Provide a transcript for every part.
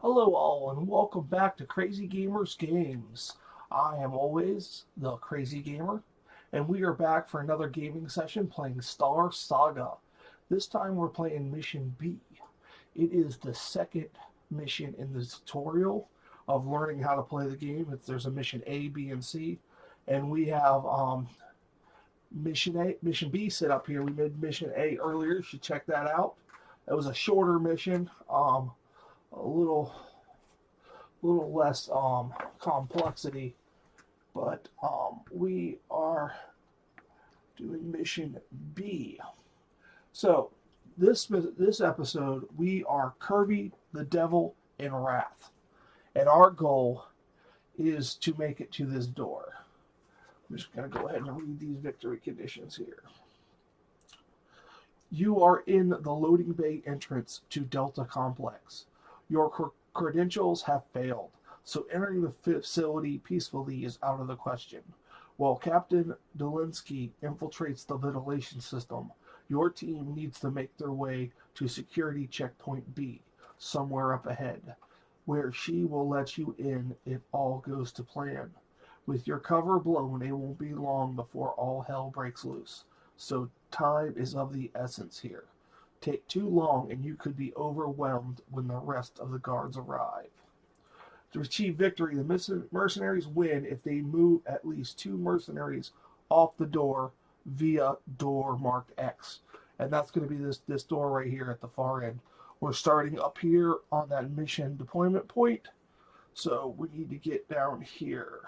Hello all and welcome back to Crazy Gamers Games. I am always the Crazy Gamer and we are back for another gaming session playing Saga. This time we're playing Mission B. It is the second mission in the tutorial of learning how to play the game. There's a mission A, B, and C, and we have Mission B set up here. We made Mission A earlier. You should check that out. It was a shorter mission. A little less complexity, but we are doing mission B. So this episode we are Kirby, the Devil, and Wrath, and our goal is to make it to this door. I'm just going to go ahead and read these victory conditions here. You are in the loading bay entrance to Delta Complex. Your credentials have failed, so entering the facility peacefully is out of the question. While Captain Dolinsky infiltrates the ventilation system, your team needs to make their way to security checkpoint B, somewhere up ahead, where she will let you in if all goes to plan. With your cover blown, it won't be long before all hell breaks loose, so time is of the essence here. Take too long and you could be overwhelmed when the rest of the guards arrive. To achieve victory, the mercenaries win if they move at least 2 mercenaries off the door via door marked X. And that's going to be this door right here at the far end. We're starting up here on that mission deployment point, so we need to get down here.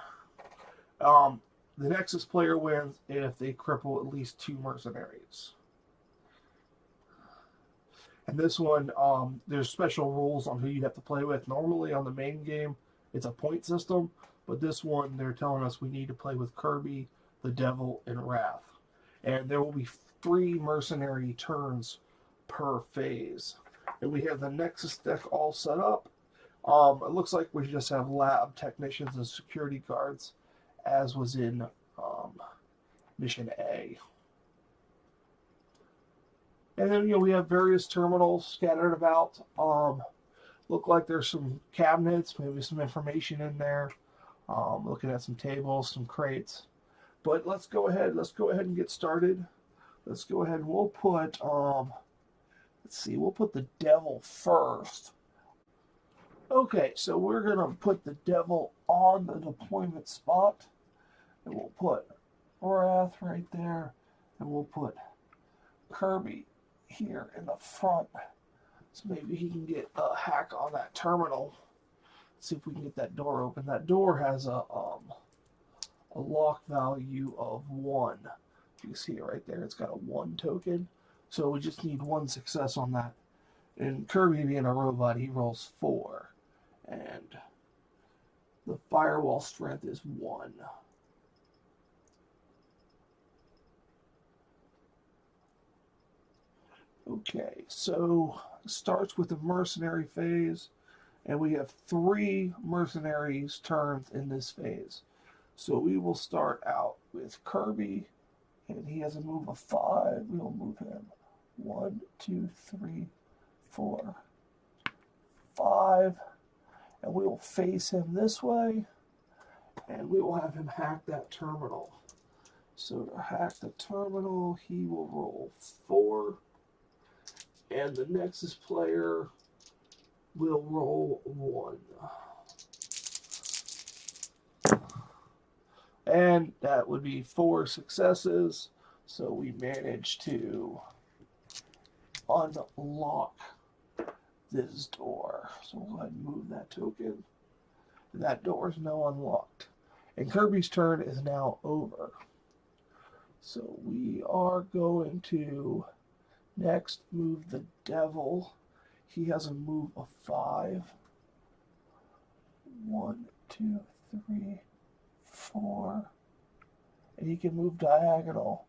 The Nexus player wins if they cripple at least 2 mercenaries. And this one, there's special rules on who you have to play with. Normally on the main game, it's a point system. But this one, they're telling us we need to play with Kirby, the Devil, and Wrath. And there will be 3 mercenary turns per phase. And we have the Nexus deck all set up. It looks like we just have lab technicians and security guards, as was in Mission A. And then, we have various terminals scattered about. Look like there's some cabinets, maybe some information in there. Looking at some tables, some crates. But let's go ahead and get started. Let's go ahead and we'll put, we'll put the Devil first. Okay, so we're going to put the Devil on the deployment spot. And we'll put Wrath right there. And we'll put Kirby here in the front, so maybe he can get a hack on that terminal. See if we can get that door open. That door has a lock value of 1. You see it right there. It's got a 1 token, so we just need 1 success on that. And Kirby, being a robot, he rolls 4, and the firewall strength is 1. Okay, so it starts with the Mercenary Phase, and we have 3 mercenaries turns in this phase. So we will start out with Kirby, and he has a move of 5. We'll move him 1, 2, 3, 4, 5, and we will face him this way, and we will have him hack that terminal. So to hack the terminal, he will roll 4. And the Nexus player will roll 1. And that would be 4 successes. So we managed to unlock this door. So we'll go ahead and move that token. That door is now unlocked. And Kirby's turn is now over. So we are going to next move the Devil. He has a move of 5. 1, 2, 3, 4. And he can move diagonal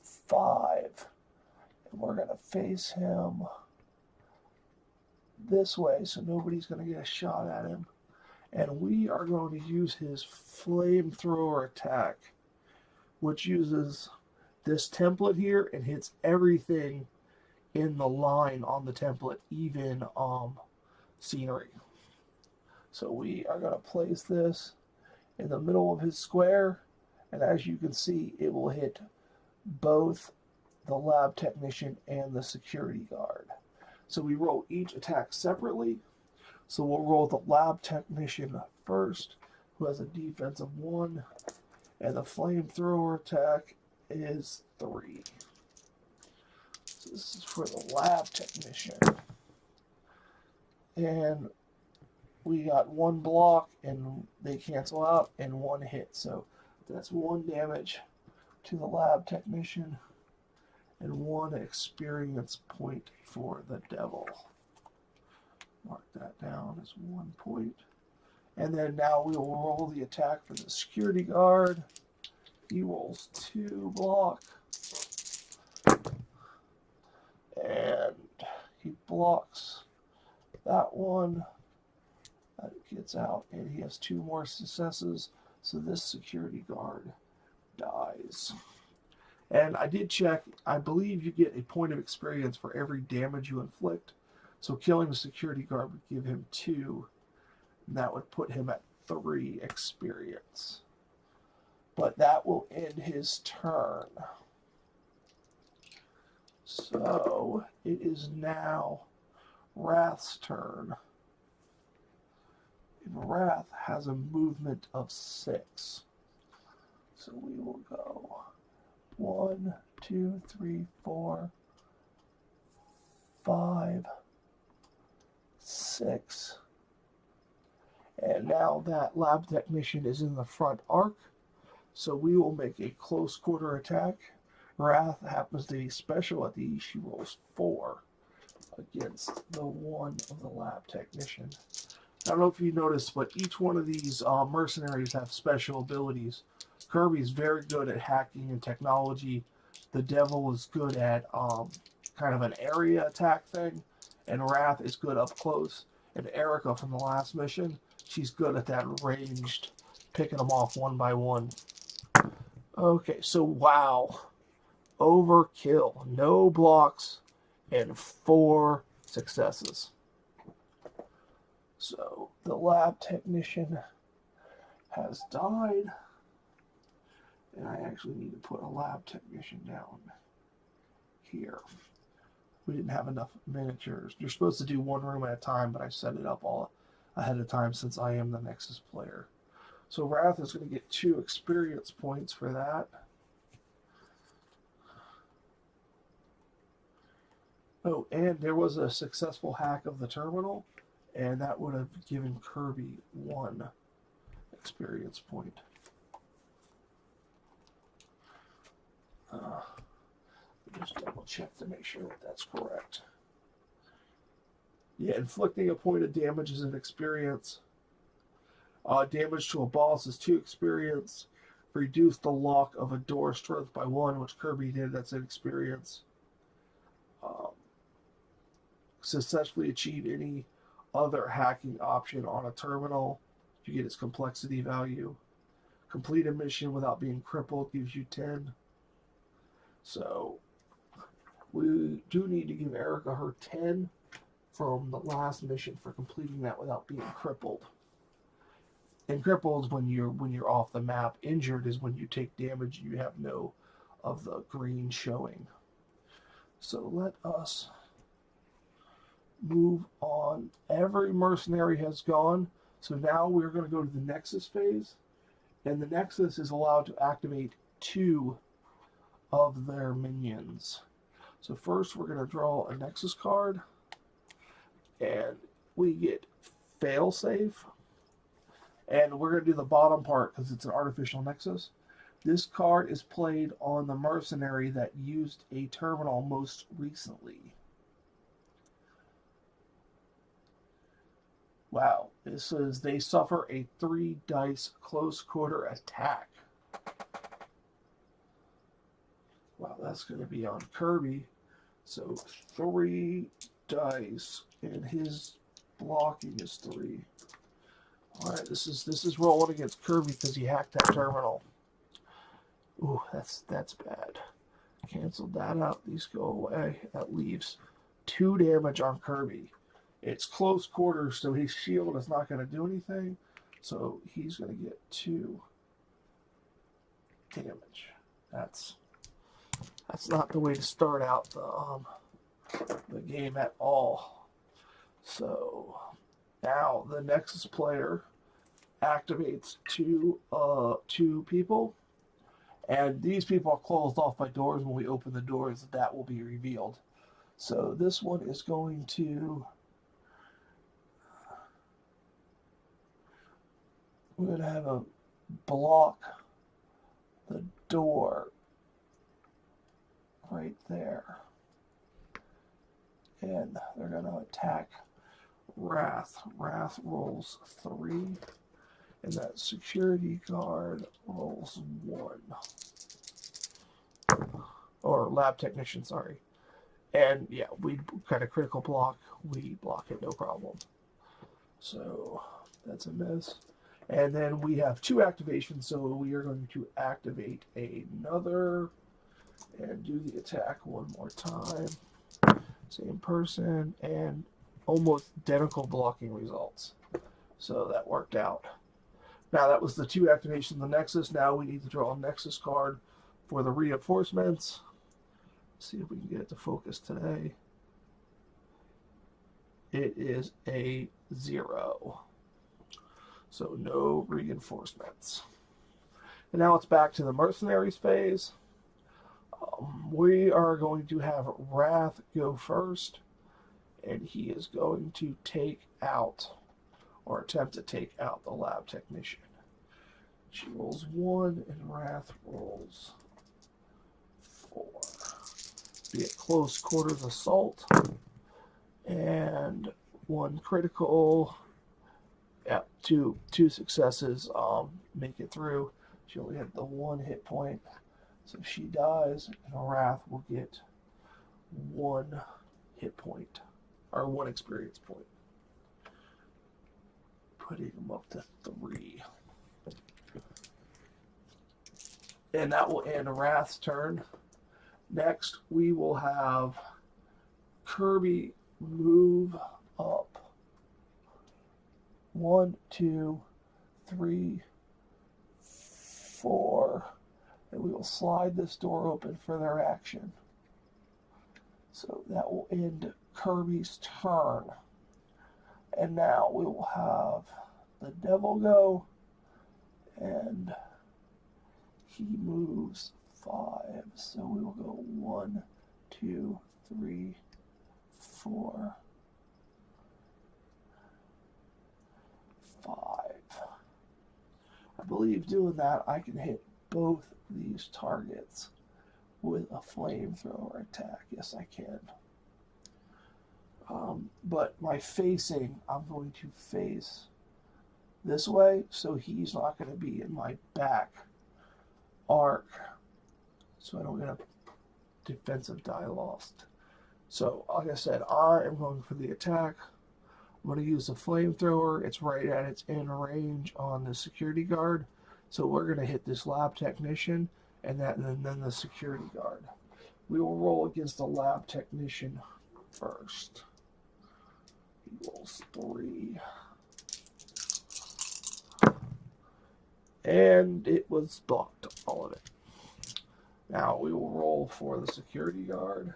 5. And we're going to face him this way so nobody's going to get a shot at him. And we are going to use his flamethrower attack, which uses this template here and hits everything in the line on the template, even scenery. So we are going to place this in the middle of his square, and as you can see, it will hit both the lab technician and the security guard. So we roll each attack separately. So we'll roll the lab technician first, who has a defense of 1, and the flamethrower attack is 3. So this is for the lab technician. And we got 1 block, and they cancel out, and 1 hit. So that's 1 damage to the lab technician, and 1 experience point for the devil. Mark that down as 1 point. And then now we will roll the attack for the security guard. He rolls 2 block. And he blocks that one. That gets out, and he has 2 more successes. So this security guard dies. And I did check. I believe you get a point of experience for every damage you inflict. So killing the security guard would give him 2. And that would put him at 3 experience. But that will end his turn. So it is now Raths' turn. And Rath has a movement of 6. So we will go 1, 2, 3, 4, 5, 6. And now that lab technician is in the front arc. So we will make a close quarter attack. Rath happens to be special at these. She rolls 4 against the 1 of the lab technician. I don't know if you noticed, but each one of these mercenaries have special abilities. Kirby's very good at hacking and technology. The Devil is good at kind of an area attack thing. And Rath is good up close. And Erica from the last mission, she's good at that ranged, picking them off one by one. Okay, so wow. Overkill. No blocks and 4 successes. So the lab technician has died. And I actually need to put a lab technician down here. We didn't have enough miniatures. You're supposed to do 1 room at a time, but I set it up all ahead of time since I am the Nexus player. So Rath is going to get 2 experience points for that. Oh, and there was a successful hack of the terminal, and that would have given Kirby 1 experience point. Just double check to make sure that that's correct. Yeah, inflicting a point of damage is an experience. Damage to a boss is 2 experience. Reduce the lock of a door strength by 1, which Kirby did. That's an experience. Successfully achieve any other hacking option on a terminal. You get its complexity value. Complete a mission without being crippled gives you 10. So we do need to give Erica her 10 from the last mission for completing that without being crippled. And crippled is when you're off the map. Injured is when you take damage and you have no of the green showing. So let us move on. Every mercenary has gone. So now we're going to go to the Nexus phase. And the Nexus is allowed to activate 2 of their minions. So first we're going to draw a Nexus card. And we get failsafe. And we're going to do the bottom part because it's an artificial Nexus. This card is played on the mercenary that used a terminal most recently. Wow, this says they suffer a 3 dice close quarter attack. Wow, that's going to be on Kirby. So 3 dice, and his blocking is 3. All right, this is rolling against Kirby because he hacked that terminal. Ooh, that's bad. Canceled that out. These go away. That leaves 2 damage on Kirby. It's close quarters, so his shield is not going to do anything. So he's going to get 2 damage. That's not the way to start out the game at all. So now the Nexus player activates two people, and these people are closed off by doors. When we open the doors, that will be revealed. So this one is going to, we're going to have a block the door right there, and they're going to attack Rath. Rath rolls 3, and that security guard rolls 1. Or lab technician, sorry. And yeah, we got a critical block. We block it, no problem. So that's a miss. And then we have 2 activations, so we are going to activate another and do the attack one more time. Same person, and almost identical blocking results. So that worked out. Now that was the 2 activations of the Nexus. Now we need to draw a Nexus card for the reinforcements. Let's see if we can get it to focus today. It is a 0. So no reinforcements. And now it's back to the Mercenaries phase. We are going to have Rath go first, and he is going to take out, or attempt to take out, the lab technician. She rolls 1, and Rath rolls 4. Be a close quarters assault, and 1 critical. Yeah, two successes. Make it through. She only had the 1 hit point. So she dies, and Rath will get 1 hit point, or 1 experience point, putting him up to 3. And that will end Rath's turn. Next, we will have Kirby move up 1, 2, 3, 4. And we will slide this door open for their action. So that will end Kirby's turn. And now we will have the devil go, and he moves 5. So we will go 1, 2, 3, 4, 5. I believe doing that I can hit both these targets with a flamethrower attack. Yes, I can. But my facing, I'm going to face this way, so he's not going to be in my back arc, so I don't get a defensive die lost. So, like I said, I am going for the attack. I'm going to use the flamethrower. It's right at its end range on the security guard. So we're going to hit this lab technician, and then the security guard. We will roll against the lab technician first. He rolls 3. And it was blocked, all of it. Now we will roll for the security guard.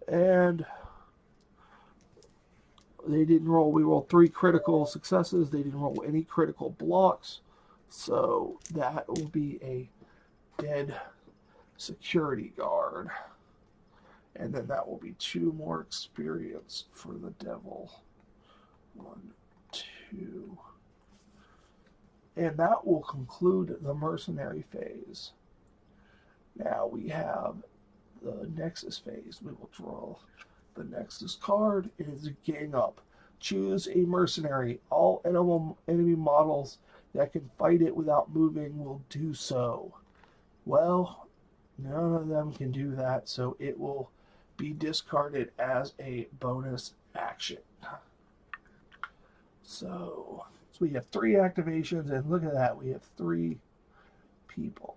And they didn't roll. We rolled 3 critical successes. They didn't roll any critical blocks. So that will be a dead security guard. And then that will be 2 more experience for the devil. 1, 2. And that will conclude the Mercenary Phase. Now we have the Nexus Phase. We will draw the Nexus card. It is a gang up. Choose a mercenary. All enemy models that can fight it without moving will do so. Well, none of them can do that, so it will be discarded as a bonus action. So we have 3 activations, and look at that, we have 3 people.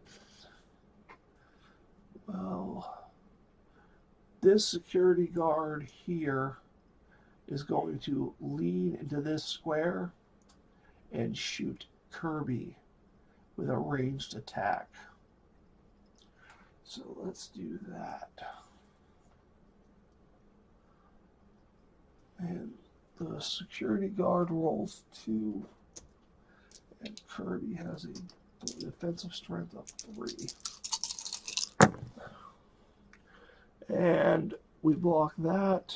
Well, This security guard here is going to lean into this square and shoot Kirby with a ranged attack. So let's do that. And the security guard rolls 2, and Kirby has a defensive strength of 3. And we block that.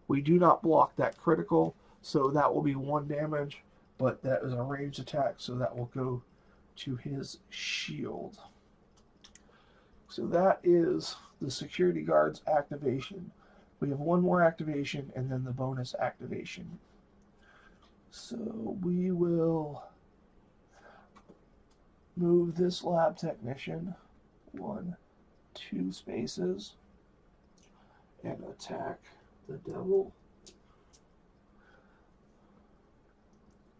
We do not block that critical, so that will be 1 damage, but that is a ranged attack, so that will go to his shield. So that is the security guard's activation. We have 1 more activation and then the bonus activation. So we will move this lab technician 1, 2 spaces and attack the devil.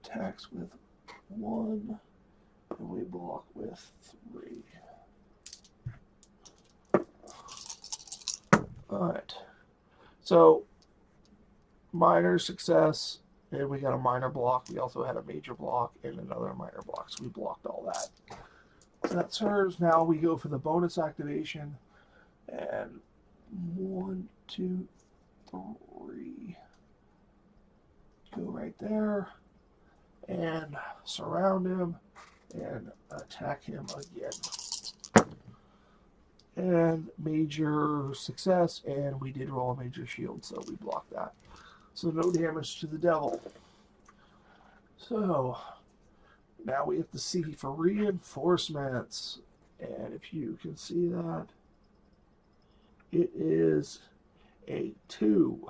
Attacks with 1 and we block with 3. Alright, so minor success, and we got a minor block. We also had a major block and another minor block, so we blocked all that. So that's hers. Now we go for the bonus activation, and 1, 2, 3. Go right there, and surround him, and attack him again. And major success, and we did roll a major shield, so we blocked that. So no damage to the devil. So now we have to see for reinforcements, and if you can see that, it is a 2.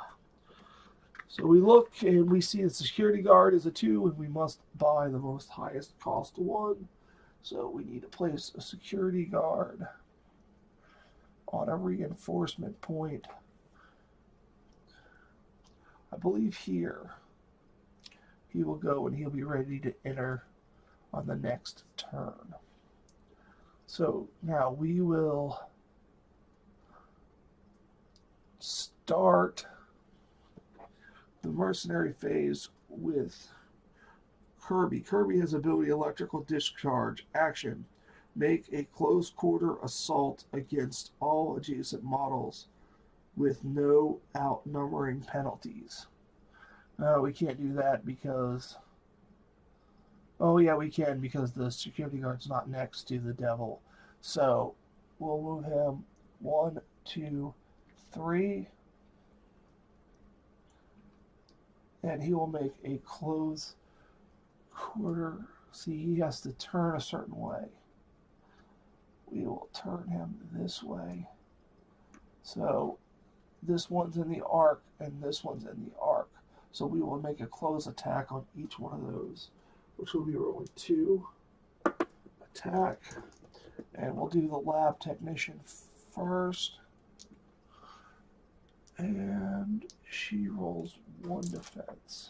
So we look and we see the security guard is a 2, and we must buy the most highest cost 1. So we need to place a security guard on a reinforcement point. I believe here he will go and he'll be ready to enter on the next turn. So now we will start the Mercenary Phase with Kirby. Kirby has ability Electrical Discharge. Action. Make a close quarter assault against all adjacent models with no outnumbering penalties. We can't do that because... Oh yeah, we can, because the security guard's not next to the devil. So we'll move him 1, 2, 3. And he will make a close quarter. See, he has to turn a certain way. We will turn him this way. So this one's in the arc and this one's in the arc. So we will make a close attack on each one of those, which will be rolling 2. Attack. And we'll do the lab technician first. And she rolls 1 defense.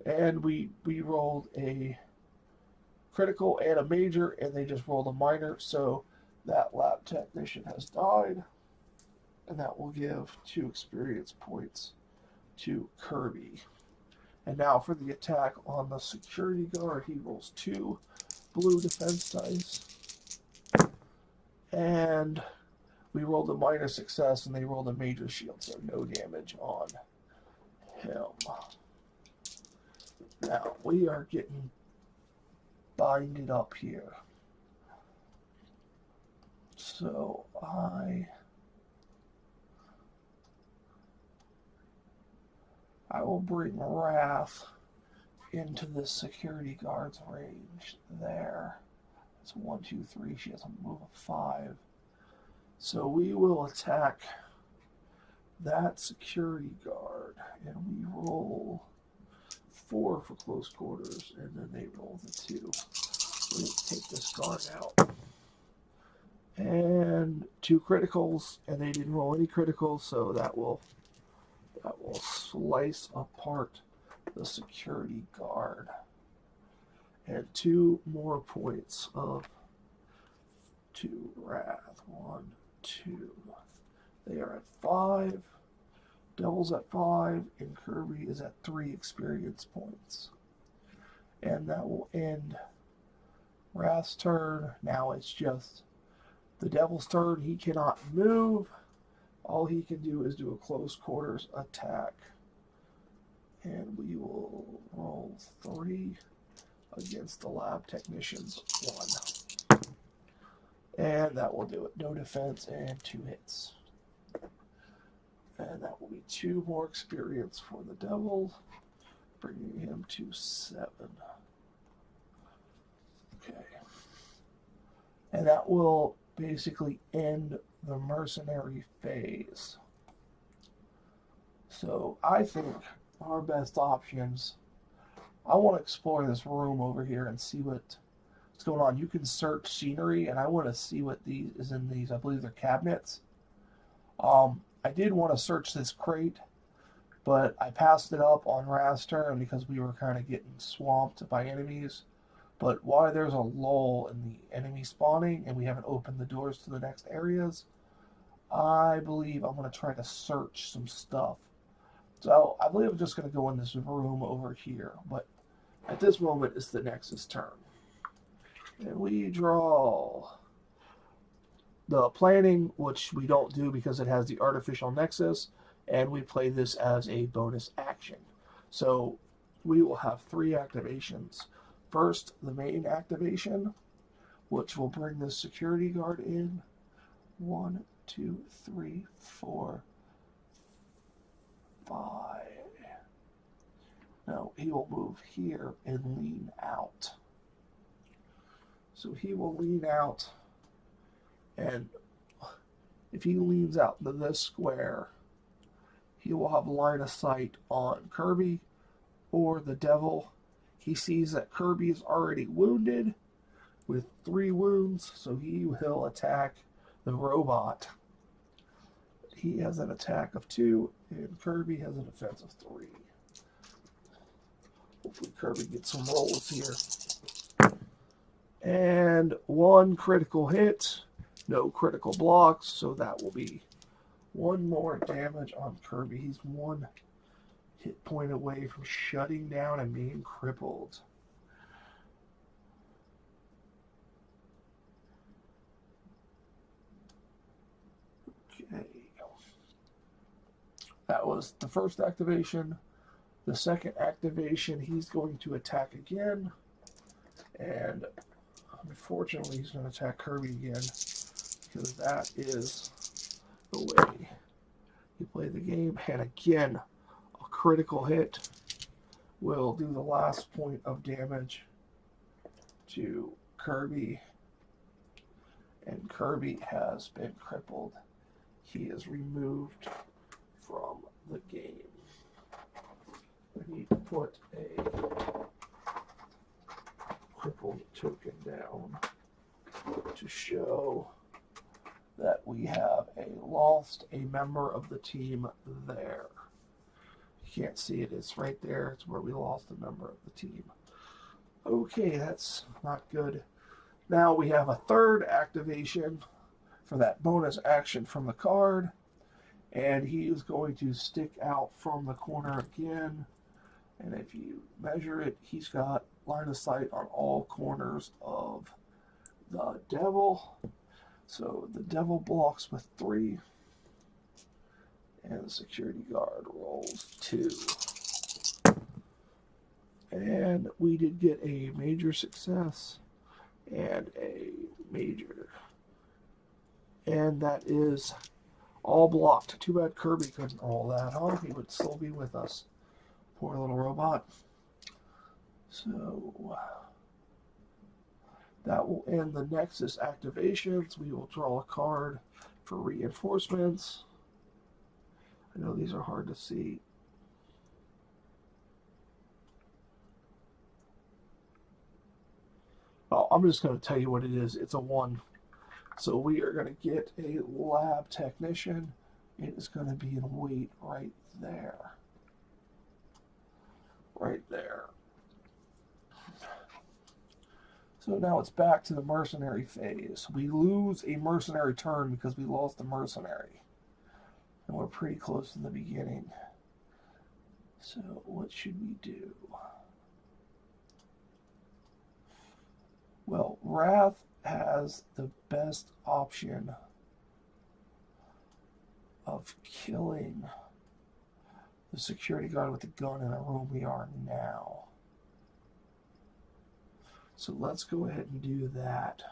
And we rolled a critical and a major, and they just rolled a minor, so that lab technician has died, and that will give 2 experience points to Kirby. And now for the attack on the security guard, he rolls 2 blue defense dice, and we rolled a minor success, and they rolled a major shield, so no damage on him. Now we are getting binded up here. So I will bring Wrath into this security guard's range there. It's 1, 2, 3. She has a move of 5. So we will attack that security guard, and we roll 4 for close quarters, and then they roll the 2. We take this guard out. And 2 criticals, and they didn't roll any criticals, so that will slice apart the security guard. And 2 more points of 2 Wrath. 1, 2. They are at 5. Devil's at 5, and Kirby is at 3 experience points. And that will end Raths' turn. Now it's just the Devil's turn. He cannot move. All he can do is do a close quarters attack. And we will roll 3 against the lab technician's 1. And that will do it. No defense and 2 hits. And that will be 2 more experience for the Devil, bringing him to 7. Okay. And that will basically end the Mercenary Phase. So I think our best options, I want to explore this room over here and see what's going on. You can search scenery, and I want to see what these is in these. I believe they're cabinets. I did want to search this crate, but I passed it up on Raths' turn because we were kind of getting swamped by enemies. But while there's a lull in the enemy spawning and we haven't opened the doors to the next areas, I believe I'm going to try to search some stuff. So I believe I'm just going to go in this room over here. But at this moment, it's the Nexus turn. And we draw the planning, which we don't do because it has the artificial nexus, and we play this as a bonus action. So we will have 3 activations. First, the main activation, which will bring the security guard in. 1, 2, 3, 4, 5. Now he will move here and lean out. So he will lean out, and if he leans out to this square, he will have line of sight on Kirby or the Devil. He sees that Kirby is already wounded with 3 wounds, so he will attack the robot. He has an attack of 2, and Kirby has a defense of 3. Hopefully Kirby gets some rolls here. And 1 critical hit, no critical blocks, so that will be 1 more damage on Kirby. He's 1 hit point away from shutting down and being crippled. Okay. That was the first activation. The second activation, he's going to attack again. And unfortunately, he's going to attack Kirby again, because that is the way you play the game. And again, critical hit will do the last point of damage to Kirby, and Kirby has been crippled. He is removed from the game. I need to put a crippled token down to show that we have lost a member of the team there. You can't see it, it's right there. It's where we lost a member of the team. Okay, that's not good. Now we have a third activation for that bonus action from the card, and he is going to stick out from the corner again. And if you measure it, he's got line of sight on all corners of the Devil. So the Devil blocks with 3. And the security guard rolls 2. And we did get a major success and a major. And that is all blocked. Too bad Kirby couldn't roll that, huh? He would still be with us. Poor little robot. So that will end the Nexus activations. We will draw a card for reinforcements. I know these are hard to see. Oh, I'm just going to tell you what it is. It's a 1. So we are going to get a lab technician. It is going to be in weight right there. Right there. So now it's back to the Mercenary Phase. We lose a Mercenary turn because we lost the Mercenary. And we're pretty close to the beginning. So what should we do? Well, Rath has the best option of killing the security guard with the gun in the room we are now. So let's go ahead and do that.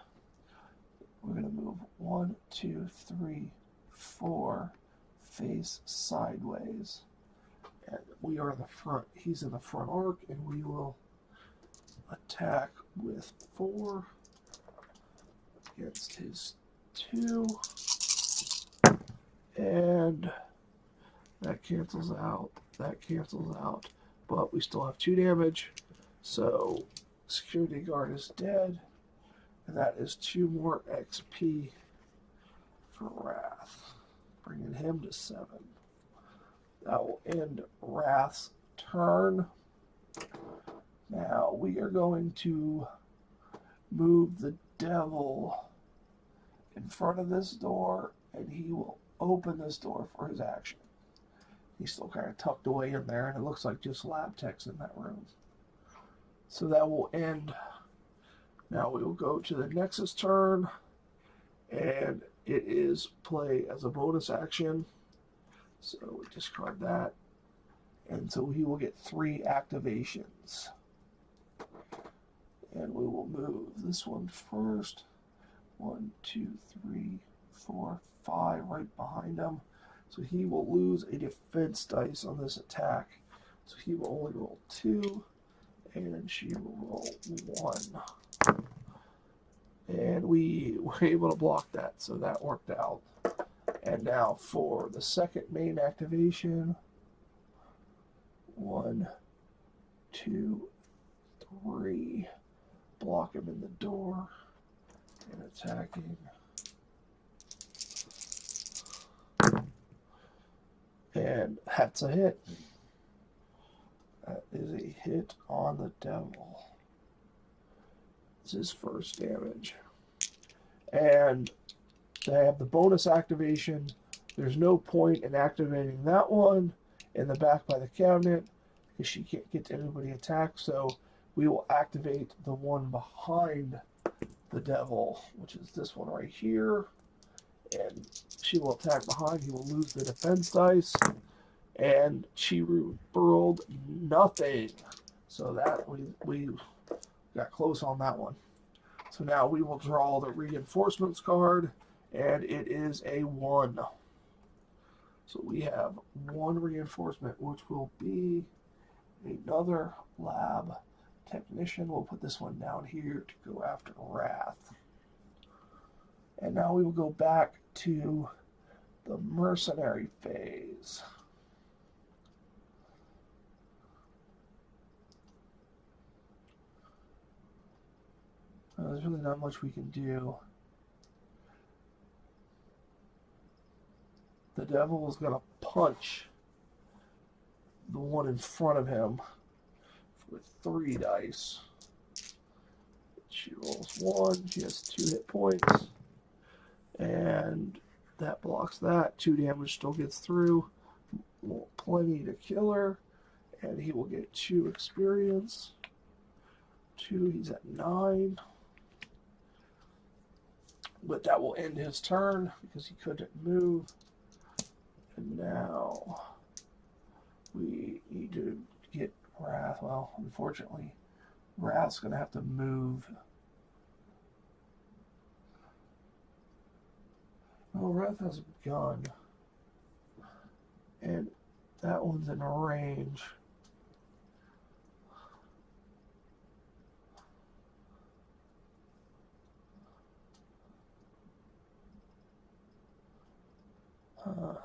We're going to move 1, 2, 3, 4, face sideways. And we are in the front. He's in the front arc, and we will attack with 4 against his 2. And that cancels out. That cancels out. But we still have 2 damage. So security guard is dead. And that is 2 more XP for Rath, bringing him to 7. That will end Rath's turn. Now we are going to move the devil in front of this door, and he will open this door for his action. He's still kind of tucked away in there, and it looks like just lab techs in that room. So that will end. Now we will go to the Nexus turn, and it is play as a bonus action. So we discard that. And so he will get 3 activations. And we will move this one first. 1, 2, 3, 4, 5 right behind him. So he will lose a defense dice on this attack. So he will only roll 2. And she will roll 1. And we were able to block that, so that worked out. And now for the second main activation. 1, 2, 3. Block him in the door. And attacking. And that's a hit. That is a hit on the devil. It's his first damage. And they have the bonus activation. There's no point in activating that one in the back by the cabinet because she can't get to anybody attacked. So we will activate the one behind the devil, which is this one right here. And she will attack behind. He will lose the defense dice. And she rolled nothing. So that we got close on that one. So now we will draw the reinforcements card, and it is a 1. So we have 1 reinforcement, which will be another lab technician. We'll put this one down here to go after Rath. And now we will go back to the Mercenary Phase. There's really not much we can do. The devil is going to punch the one in front of him with 3 dice. She rolls 1. She has 2 hit points. And that blocks that. 2 damage still gets through. Plenty to kill her. And he will get 2 experience. 2, he's at 9. But that will end his turn because he couldn't move. And now we need to get Rath. Well, unfortunately, Rath's going to have to move. Oh, Rath has a gun. And that one's in range.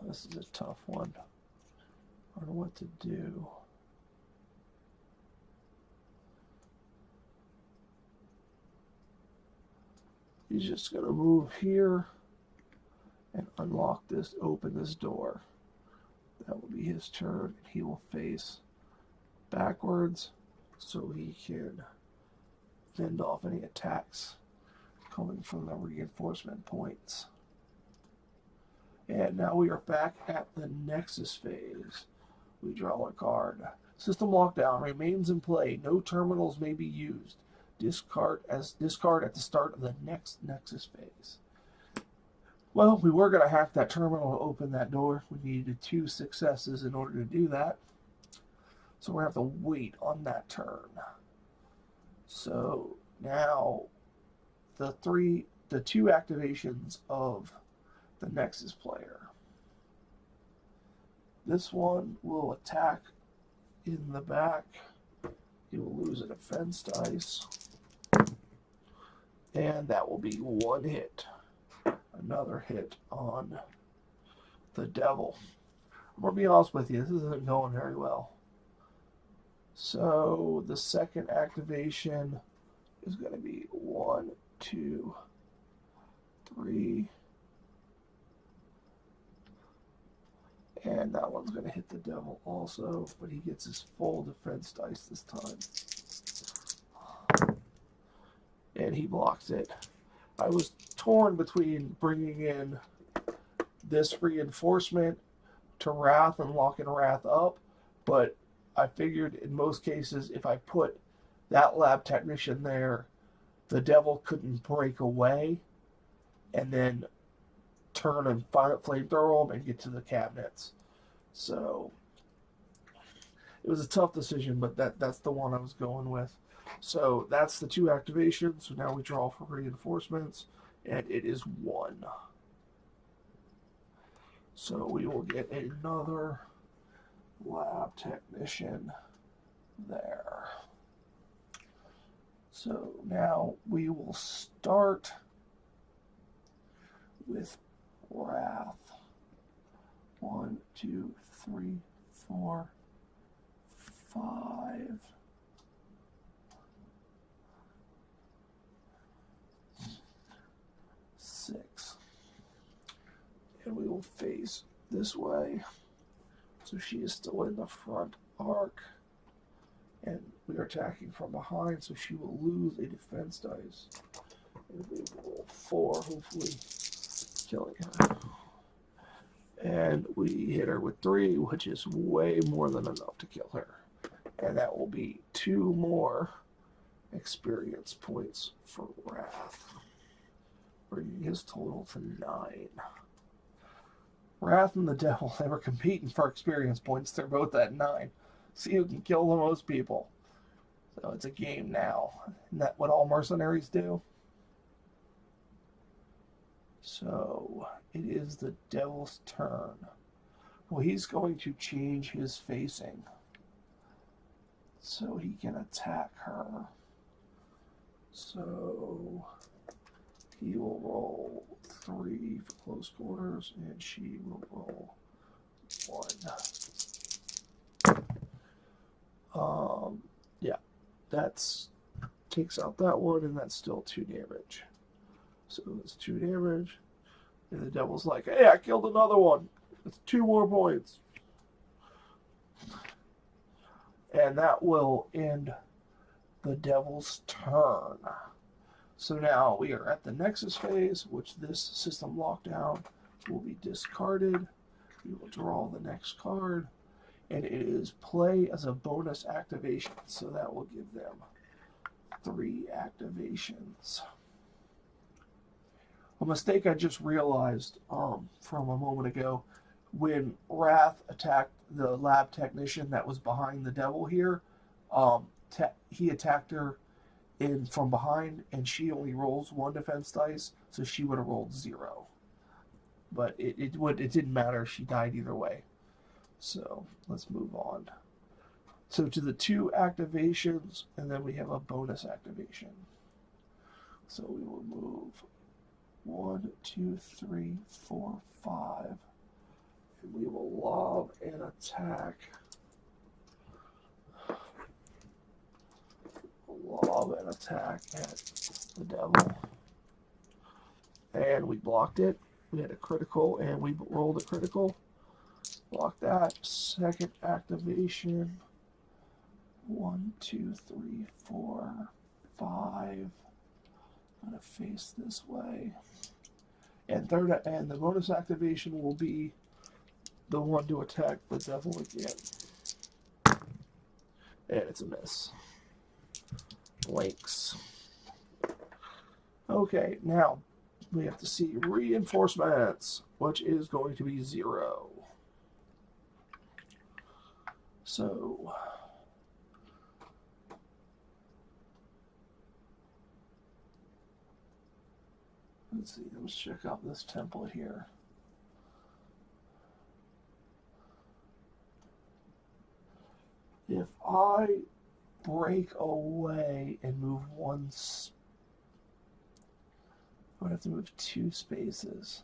This is a tough one. I don't know what to do. He's just going to move here and unlock this, open this door. That will be his turn. He will face backwards so he can fend off any attacks coming from the reinforcement points. And now we are back at the Nexus Phase. We draw a card. System lockdown remains in play. No terminals may be used. Discard at the start of the next Nexus Phase. Well, we were going to hack that terminal to open that door. We needed 2 successes in order to do that. So we're going to have to wait on that turn. So now the 2 activations of the Nexus player. This one will attack in the back. He will lose a defense dice. And that will be 1 hit. Another hit on the devil. I'm going to be honest with you, this isn't going very well. So the second activation is going to be 1, 2, 3. And that one's going to hit the devil also, but he gets his full defense dice this time. And he blocks it. I was torn between bringing in this reinforcement to Rath and locking Rath up, but I figured in most cases if I put that lab technician there, the devil couldn't break away and then turn and flamethrower them and get to the cabinets. So it was a tough decision, but that's the one I was going with. So that's the 2 activations. So now we draw for reinforcements, and it is 1. So we will get another lab technician there. So now we will start with Rath. 1, 2, 3, 4, 5. 6. And we will face this way. So she is still in the front arc. And we are attacking from behind, so she will lose a defense dice. And we will roll 4, hopefully killing her. And we hit her with 3, which is way more than enough to kill her. And that will be 2 more experience points for Rath, bringing his total to 9. Rath and the devil, they were competing for experience points. They're both at 9. See who can kill the most people. So it's a game now. Isn't that what all mercenaries do? So it is the devil's turn. Well, he's going to change his facing so he can attack her. So he will roll 3 for close quarters, and she will roll 1. Yeah, that's takes out that one, and that's still 2 damage. So it's 2 damage, and the devil's like, "Hey, I killed another one. It's 2 more points," and that will end the devil's turn. So now we are at the Nexus Phase, which this system lockdown will be discarded. We will draw the next card, and it is play as a bonus activation. So that will give them 3 activations. A mistake I just realized from a moment ago, when Rath attacked the lab technician that was behind the devil here, he attacked her from behind, and she only rolls 1 defense dice, so she would have rolled 0. But it didn't matter. She died either way. So let's move on. So to the 2 activations, and then we have a bonus activation. So we will move 1, 2, 3, 4, 5, and we will lob and attack. Lob and attack at the devil. And we blocked it. We had a critical, and we rolled a critical. Block that. Second activation. 1, 2, 3, 4, 5. I'm going to face this way. And the bonus activation will be the one to attack the devil again. And it's a miss. Blanks. Okay, now we have to see reinforcements, which is going to be 0. So let's see, let's check out this template here. If I break away and move I would have to move 2 spaces.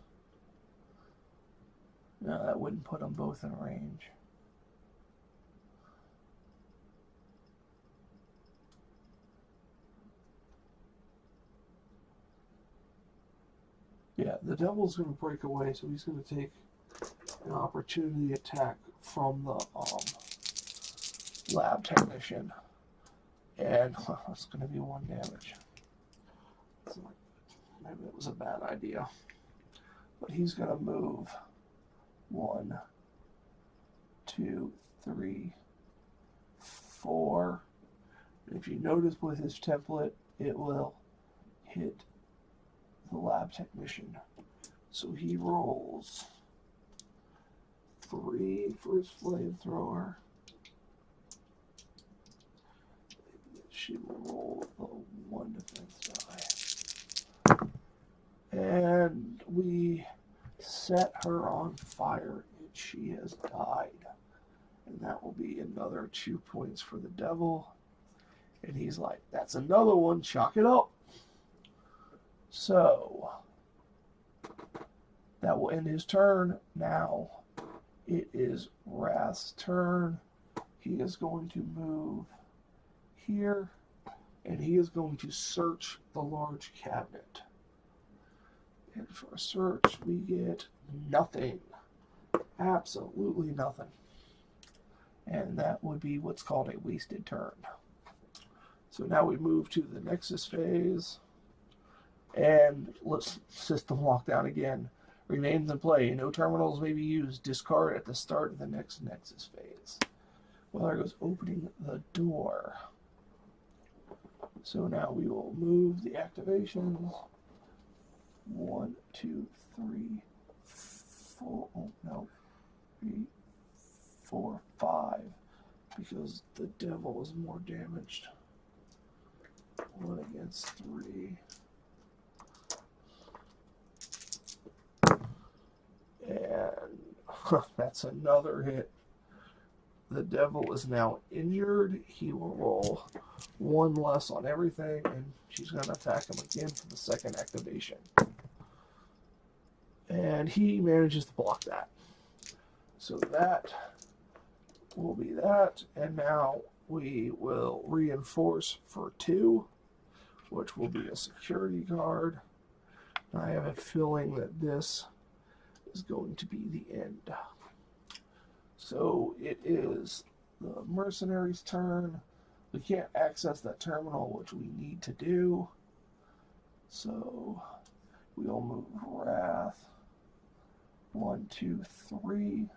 No, that wouldn't put them both in range. Yeah, the devil's going to break away, so he's going to take an opportunity attack from the lab technician. And that's going to be 1 damage. So maybe it was a bad idea. But he's going to move 1, 2, 3, 4. And if you notice with his template, it will hit the lab technician. So he rolls 3 for his flamethrower. She will roll the 1 defense die. And we set her on fire, and she has died. And that will be another 2 points for the devil. And he's like, that's another one, chalk it up. So that will end his turn. Now it is Raths' turn. He is going to move here, and he is going to search the large cabinet. And for a search, we get nothing. Absolutely nothing. And that would be what's called a wasted turn. So now we move to the Nexus Phase. And let's system lockdown again. Remains in play. No terminals may be used. Discard at the start of the next Nexus Phase. Well, there goes opening the door. So now we will move the activations. 1, 2, 3, 4. Oh, no. 3, 4, 5. Because the devil is more damaged. 1 against 3. And that's another hit. The devil is now injured. He will roll 1 less on everything, and she's going to attack him again for the second activation. And he manages to block that. So that will be that. And now we will reinforce for 2, which will be a security guard. And I have a feeling that this is going to be the end. So it is the Mercenary's turn. We can't access that terminal, which we need to do. So we'll move Wrath 1, 2, 3,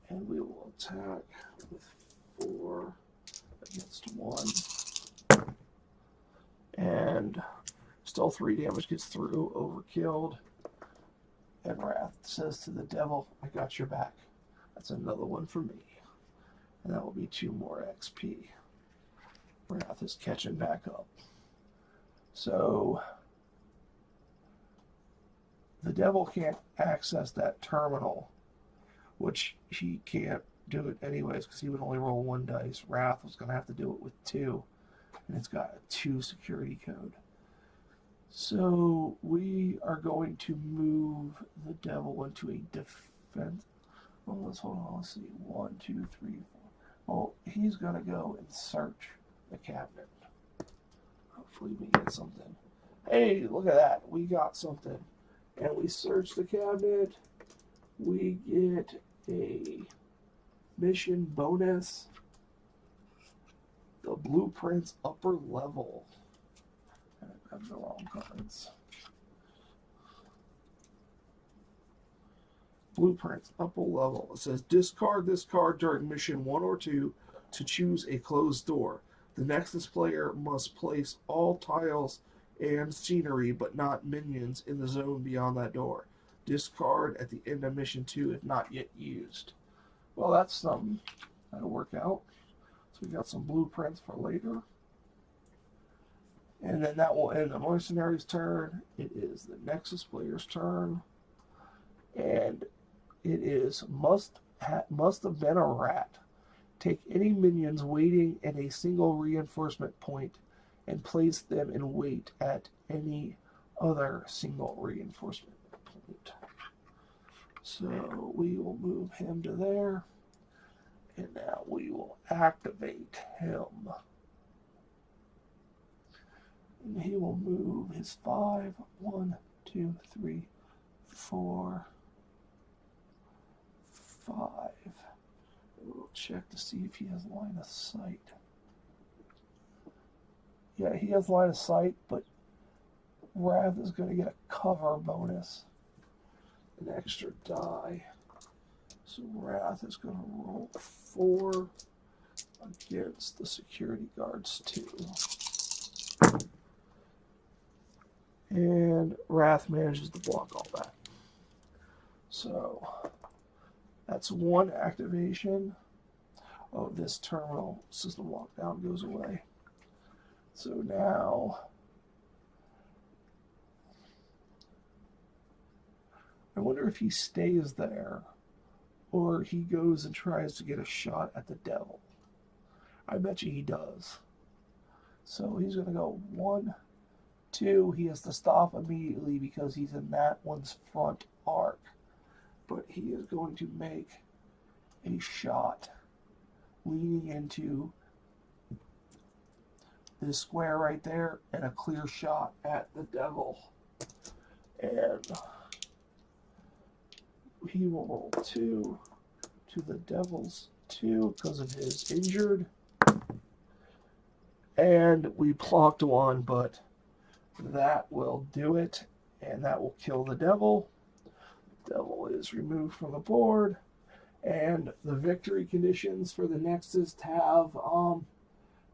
and we will attack with 4 against 1. And still 3 damage gets through, overkilled. And Wrath says to the devil, I got your back. That's another one for me. And that will be 2 more XP. Wrath is catching back up. So the devil can't access that terminal, which he can't do it anyways because he would only roll 1 dice. Wrath was going to have to do it with 2. And it's got a 2 security code. So we are going to move the devil into a defense. Well, hold on. Let's see. 1, 2, 3, 4. Well, he's going to go and search the cabinet. Hopefully we get something. Hey, look at that. We got something. And we search the cabinet. We get a mission bonus. The Blueprints upper level. I have the wrong cards. Blueprints upper level. It says discard this card during mission 1 or 2 to choose a closed door. The Nexus player must place all tiles and scenery, but not minions, in the zone beyond that door. Discard at the end of mission 2 if not yet used. Well, that's something that'll work out. So we got some blueprints for later. And then that will end the Mercenary's turn. It is the Nexus player's turn. And it is must have been a rat. Take any minions waiting in a single reinforcement point and place them in wait at any other single reinforcement point. So we will move him to there. And now we will activate him. And he will move his 5. 1, 2, 3, 4, 5. We'll check to see if he has line of sight. Yeah, he has line of sight, but Rath is going to get a cover bonus. An extra die. So Rath is going to roll 4 against the security guards 2. And Rath manages to block all that. So that's 1 activation. Oh, this terminal system lockdown goes away. So now I wonder if he stays there or he goes and tries to get a shot at the devil. I bet you he does. So he's going to go 1, 2. He has to stop immediately because he's in that one's front arc. But he is going to make a shot leaning into this square right there and a clear shot at the devil. And he will roll 2 to the devil's 2 because of his injured. And we blocked 1, but that will do it. And that will kill the devil. Devil is removed from the board. And the victory conditions for the Nexus have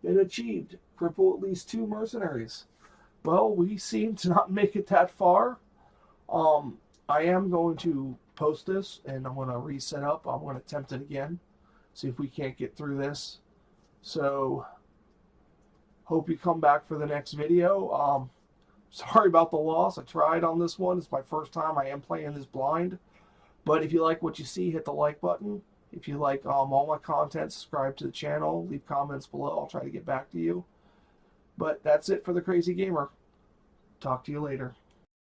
been achieved. Cripple at least 2 mercenaries. Well, we seem to not make it that far. I am going to post this, and I'm going to reset up. I'm going to attempt it again. See if we can't get through this. So, hope you come back for the next video. Sorry about the loss. I tried on this one. It's my first time I am playing this blind. But if you like what you see, hit the like button. If you like all my content, subscribe to the channel. Leave comments below. I'll try to get back to you. But that's it for the Crazy Gamer. Talk to you later.